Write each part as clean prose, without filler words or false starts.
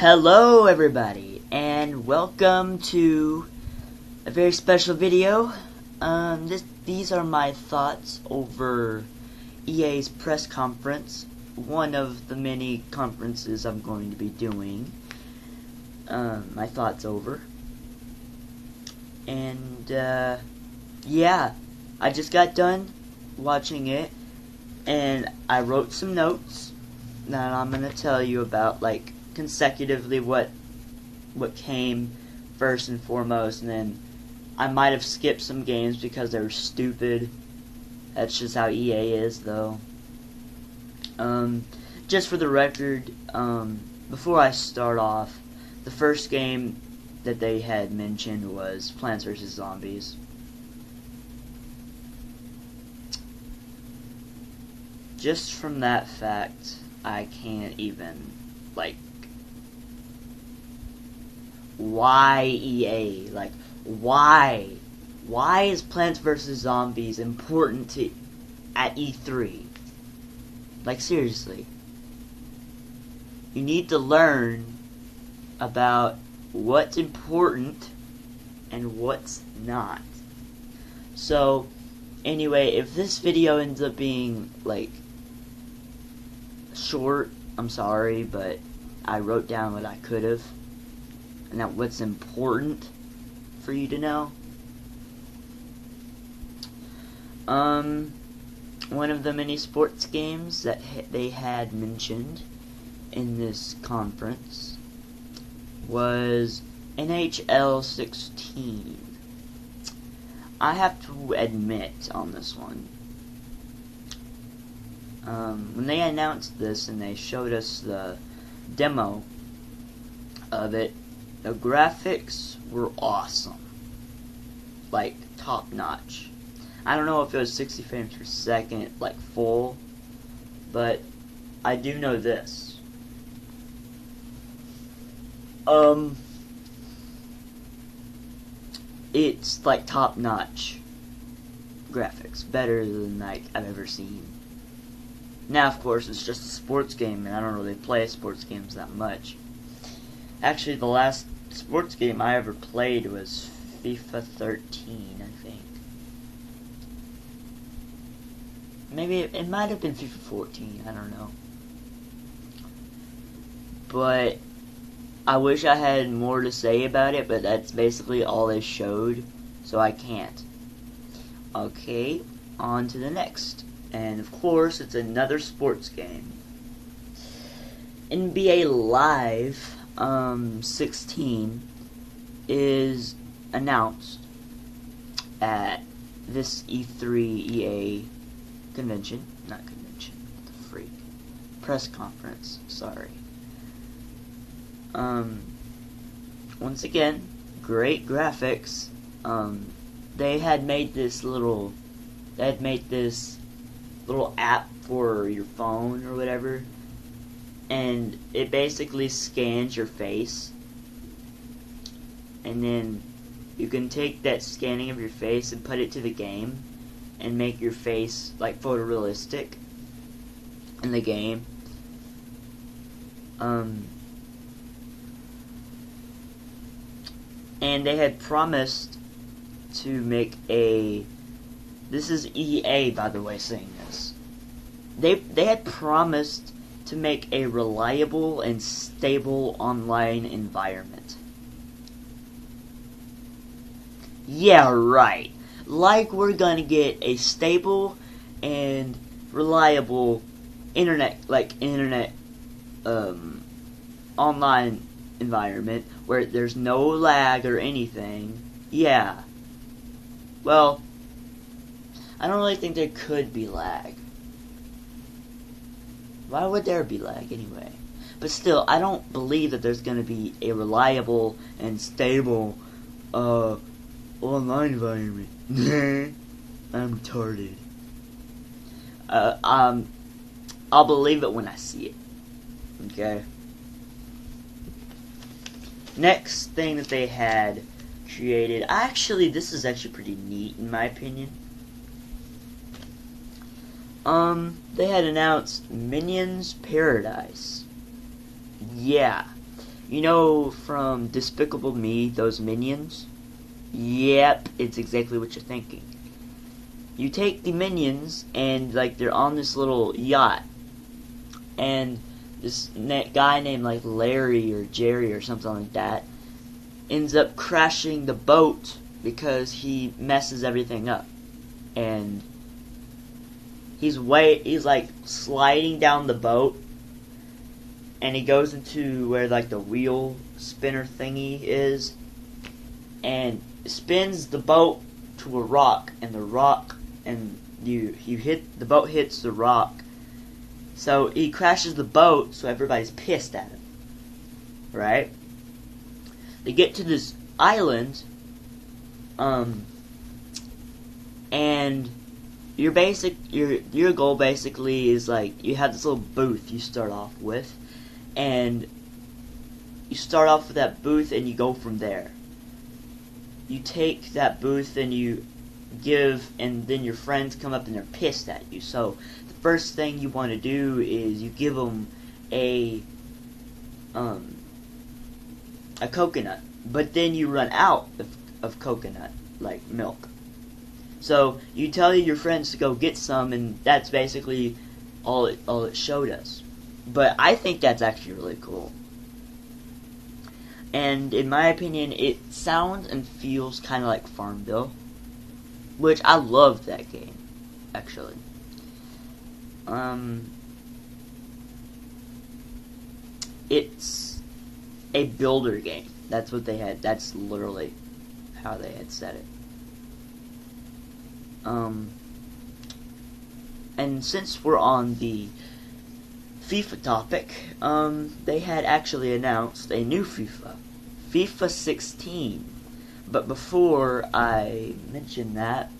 Hello everybody, and welcome to a very special video. These are my thoughts over EA's press conference, one of the many conferences I'm going to be doing. My thoughts over. And, yeah, I just got done watching it, and I wrote some notes that I'm going to tell you about, like, consecutively what came first and foremost, and then I might have skipped some games because they were stupid. That's just how EA is, though. Just for the record, before I start off, the first game that they had mentioned was Plants vs. Zombies. Just from that fact, I can't even, like, why EA? Like, why? Why is Plants vs. Zombies important at E3? Like, seriously. You need to learn about what's important and what's not. So, anyway, if this video ends up being, like, short, I'm sorry, but I wrote down what I could have. And that what's important for you to know. One of the many sports games that they had mentioned in this conference was NHL 16. I have to admit on this one, when they announced this and they showed us the demo of it, the graphics were awesome. Like, top notch. I don't know if it was 60 frames per second, like full, but I do know this. It's like top notch graphics. Better than, like, I've ever seen. Now, of course, it's just a sports game, and I don't really play sports games that much. Actually, the last sports game I ever played was FIFA 13, I think. Maybe it might have been FIFA 14, I don't know. But I wish I had more to say about it, but that's basically all they showed, so I can't. Okay, on to the next. And of course, it's another sports game. NBA Live 16 is announced at this E3 EA convention, not convention, what the freak, press conference, sorry. Once again, great graphics. They had made this little app for your phone or whatever, and it basically scans your face, and then you can take that scanning of your face and put it to the game and make your face, like, photorealistic in the game. And they had promised to make this is EA, by the way, saying this. They had promised to make a reliable and stable online environment. Yeah, right. Like we're gonna get a stable and reliable internet online environment where there's no lag or anything. Yeah. Well, I don't really think there could be lag. Why would there be lag anyway? But still, I don't believe that there's going to be a reliable and stable online environment. I'm retarded. I'll believe it when I see it. Okay? Next thing that they had created, this is actually pretty neat in my opinion. They had announced Minions Paradise. Yeah. You know from Despicable Me, those minions? Yep, it's exactly what you're thinking. You take the minions, and like they're on this little yacht, and this guy named like Larry or Jerry or something like that ends up crashing the boat because he messes everything up, and he's like sliding down the boat, and he goes into where like the wheel spinner thingy is, and spins the boat to a rock, and the rock, and the boat hits the rock, so he crashes the boat, so everybody's pissed at him, right? They get to this island, and your goal basically is like you have this little booth you start off with, and you start off with that booth and you go from there. You take that booth and you give, and then your friends come up and they're pissed at you. So the first thing you want to do is you give them a coconut, but then you run out of coconut, like milk. So you tell your friends to go get some, and that's basically all it showed us. But I think that's actually really cool. And in my opinion, it sounds and feels kind of like Farmville, which I loved that game, actually. It's a builder game. That's what they had. That's literally how they had said it. And since we're on the FIFA topic, they had actually announced a new FIFA 16. But before I mention that,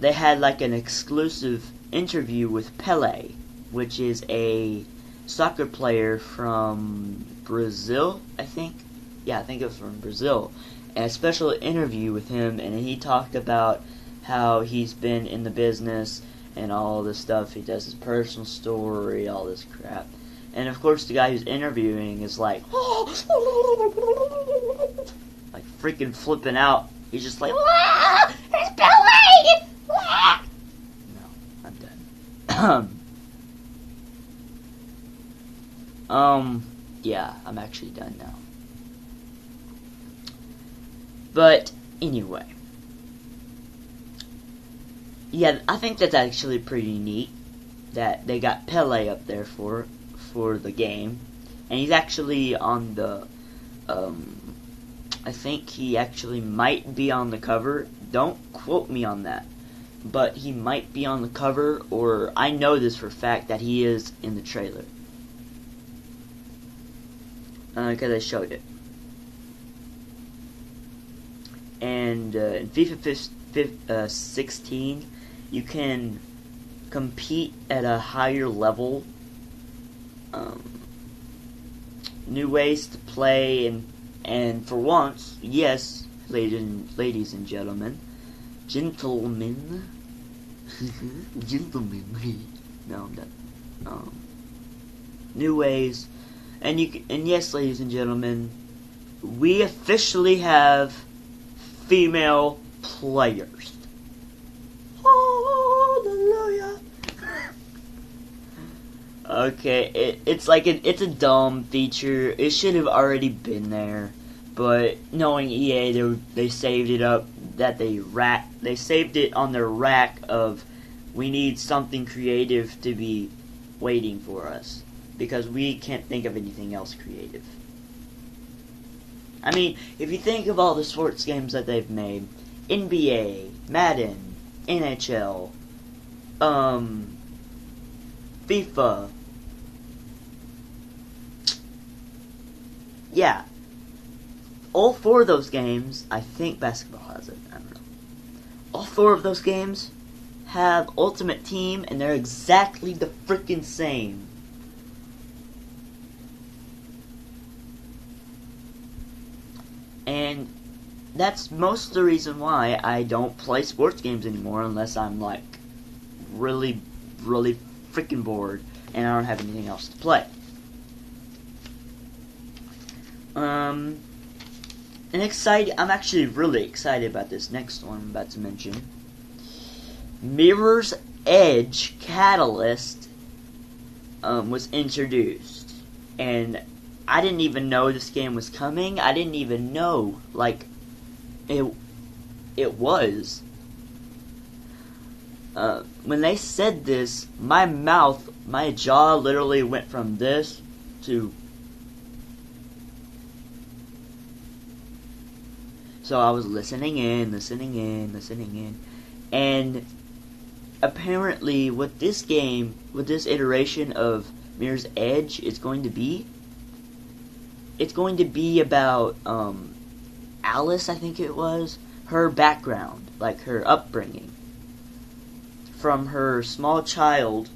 they had like an exclusive interview with Pelé, which is a soccer player from Brazil, I think. Yeah, I think it was from Brazil. And a special interview with him, and he talked about how he's been in the business and all this stuff. He does his personal story, all this crap. And of course the guy who's interviewing is like freaking flipping out. He's just like, it's Pelé! No, I'm done. Yeah, I'm actually done now. But anyway, yeah, I think that's actually pretty neat that they got Pelé up there for the game, and he's actually on the I think he actually might be on the cover. Don't quote me on that, but he might be on the cover, or I know this for a fact that he is in the trailer because I showed it. And in FIFA 16, you can compete at a higher level. New ways to play, and for once, yes, ladies and gentlemen, gentlemen. No, I'm done. New ways, and yes, ladies and gentlemen, we officially have female players. Hallelujah. Okay, it's a dumb feature. It should have already been there, but knowing EA, they saved it up. They saved it on their rack of, we need something creative to be waiting for us, because we can't think of anything else creative. I mean, if you think of all the sports games that they've made, NBA, Madden, NHL, FIFA, yeah, all four of those games, I think basketball has it, I don't know. All four of those games have Ultimate Team, and they're exactly the freaking same. And that's most of the reason why I don't play sports games anymore, unless I'm like really, really freaking bored and I don't have anything else to play. Um, I'm actually really excited about this next one I'm about to mention. Mirror's Edge Catalyst was introduced, and I didn't even know this game was coming. I didn't even know, like, it was. When they said this, my jaw literally went from this to... So I was listening in, and apparently what this iteration of Mirror's Edge is going to be, it's going to be about Alice, I think it was, her background, like her upbringing, from her small child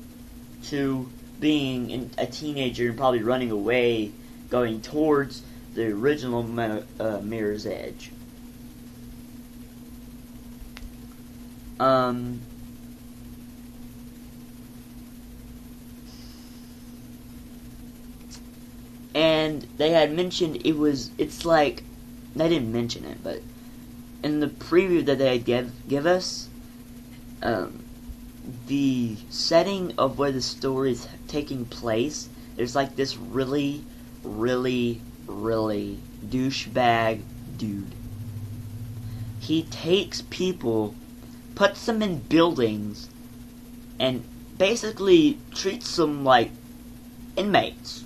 to being a teenager and probably running away, going towards the original Mirror's Edge. And they had mentioned it's like, they didn't mention it, but in the preview that they had give us, the setting of where the story is taking place, there's like this really, really, really douchebag dude. He takes people, puts them in buildings, and basically treats them like inmates.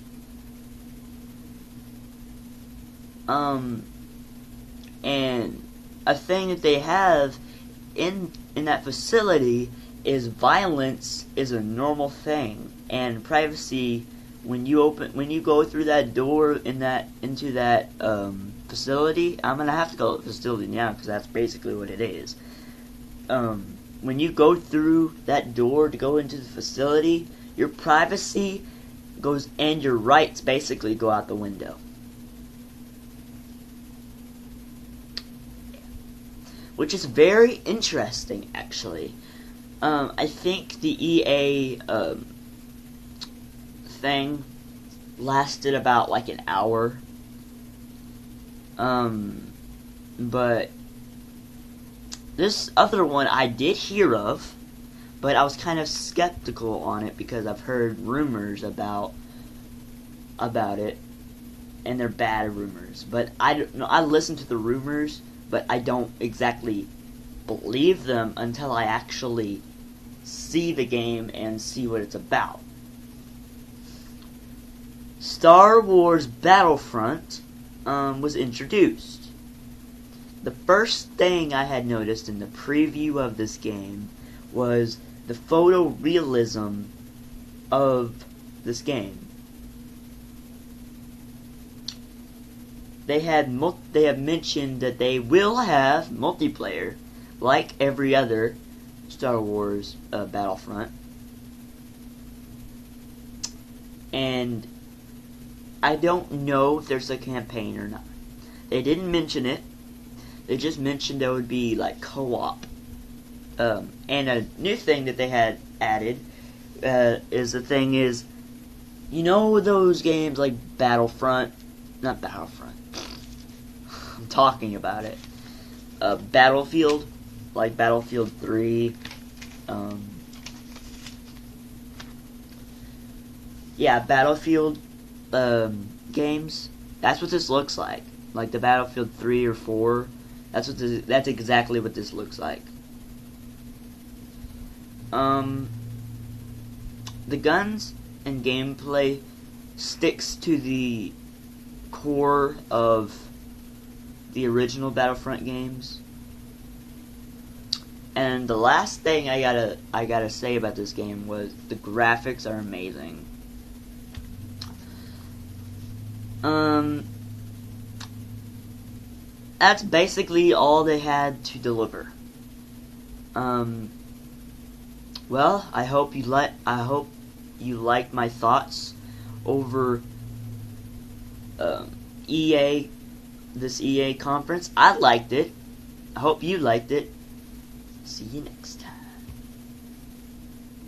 And a thing that they have in that facility is violence is a normal thing, and privacy, when you go through that door into that facility, I'm gonna have to call it facility now because that's basically what it is. When you go through that door to go into the facility, your privacy goes and your rights basically go out the window. Which is very interesting, actually. I think the EA thing lasted about like an hour. But this other one I did hear of, but I was kind of skeptical on it because I've heard rumors about it, and they're bad rumors. But I listen to the rumors, but I don't exactly believe them until I actually see the game and see what it's about. Star Wars Battlefront was introduced. The first thing I had noticed in the preview of this game was the photorealism of this game. They have mentioned that they will have multiplayer, like every other Star Wars Battlefront. And I don't know if there's a campaign or not. They didn't mention it. They just mentioned there would be like co-op. And a new thing that they had added is, you know those games like not Battlefront. I'm talking about it. Battlefield, like Battlefield 3. Battlefield games. That's what this looks like. Like the Battlefield 3 or 4. That's exactly what this looks like. The guns and gameplay sticks to the core of the original Battlefront games. And the last thing I gotta say about this game was the graphics are amazing. That's basically all they had to deliver. Well, I hope you like my thoughts over this EA conference. I liked it. I hope you liked it. See you next time.